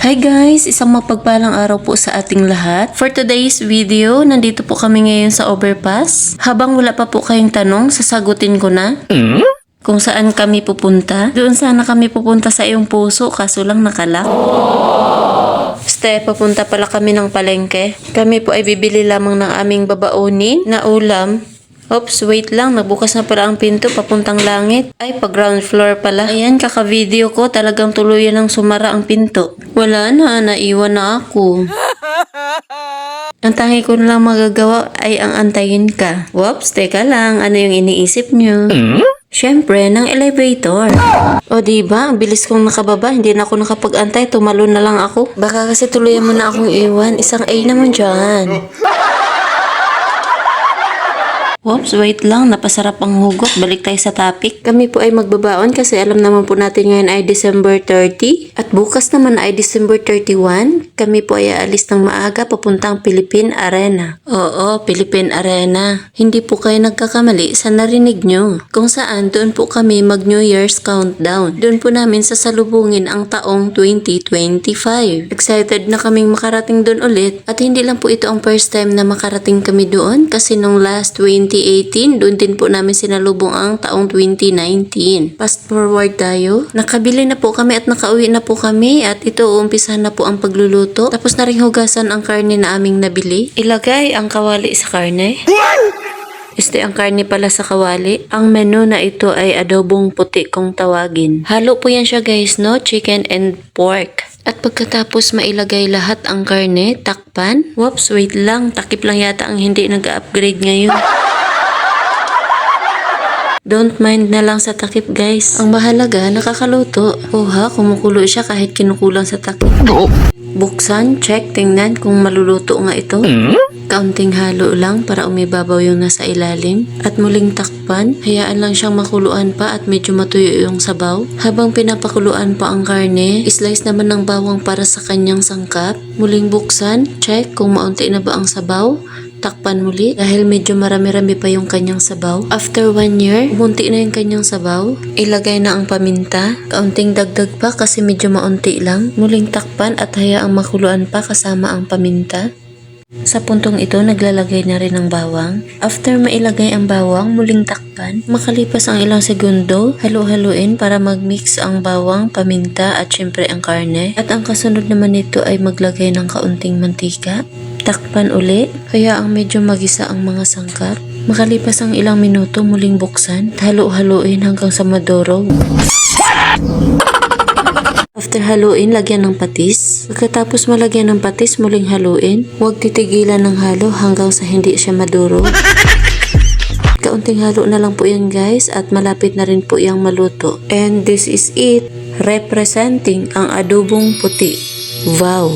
Hi guys! Isang mapagpalang araw po sa ating lahat. For today's video, nandito po kami ngayon sa overpass. Habang wala pa po kayong tanong, sasagutin ko na. Kung saan kami pupunta. Doon sana kami pupunta sa iyong puso, kaso lang nakalak. Papunta pala kami ng palengke. Kami po ay bibili lamang ng aming babaonin na ulam. Oops, wait lang. Nagbukas na pala ang pinto papuntang langit. Ay, pag ground floor pala. Ayan, kaka-video ko. Talagang tuluyan ng sumara ang pinto. Wala na, naiwan na ako. Ang tangi ko na lang magagawa ay ang antayin ka. Whoops, teka lang. Ano yung iniisip nyo? Siyempre, ng elevator. O diba, ang bilis kong nakababa. Hindi na ako nakapag-antay. Tumalo na lang ako. Baka kasi tuluyan mo na akong iwan. Isang A naman dyan. Whoops, wait lang. Napasarap ang hugot. Balik tayo sa topic. Kami po ay magbabaon kasi alam naman po natin ngayon ay December 30. At bukas naman ay December 31. Kami po ay aalis ng maaga papuntang Philippine Arena. Oo, Philippine Arena. Hindi po kayo nagkakamali sa narinig nyo. Kung saan doon po kami mag New Year's countdown. Doon po namin sasalubungin ang taong 2025. Excited na kaming makarating doon ulit. At hindi lang po ito ang first time na makarating kami doon kasi nung last 2018, doon din po namin sinalubong ang taong 2019. Fast forward tayo. Nakabili na po kami at nakauwi na po kami at ito umpisahan na po ang pagluluto. Tapos na rin hugasan ang karne na aming nabili. Ilagay ang kawali sa karne. Ang karne pala sa kawali. Ang menu na ito ay adobong puti kung tawagin. Halo po yan siya guys, no? Chicken and pork. At pagkatapos mailagay lahat ang karne, takpan. Whoops, wait lang. Takip lang yata ang hindi nag-upgrade ngayon. Don't mind na lang sa takip guys. Ang mahalaga, nakakaluto. Oha, kumukulo siya kahit kinukulang sa takip. Buksan, check, tingnan kung maluluto nga ito. Kaunting halo lang para umibabaw yung nasa ilalim. At muling takpan, hayaan lang siyang makuluan pa at medyo matuyo yung sabaw. Habang pinapakuluan pa ang karne, slice naman ng bawang para sa kanyang sangkap. Muling buksan, check kung maunti na ba ang sabaw. Takpan muli dahil medyo marami-rami pa yung kanyang sabaw. After 1 year, umunti na yung kanyang sabaw. Ilagay na ang paminta. Kaunting dagdag pa kasi medyo maunti lang. Muling takpan at hayaang makuluan pa kasama ang paminta. Sa puntong ito, naglalagay na rin ng bawang. After mailagay ang bawang, muling takpan. Makalipas ang ilang segundo, halu-haluin para mag-mix ang bawang, paminta at syempre ang karne. At ang kasunod naman nito ay maglagay ng kaunting mantika. Takpan uli, hayaang medyo magisa ang mga sangkap. Makalipas ang ilang minuto, muling buksan. Halu-haluin hanggang sa madurog. After haluin, lagyan ng patis. Pagkatapos malagyan ng patis, muling haluin. Huwag titigilan ng halo hanggang sa hindi siya madurog. Kaunting halo na lang po yan guys at malapit na rin po yung maluto. And this is it, representing ang adobong puti. Wow!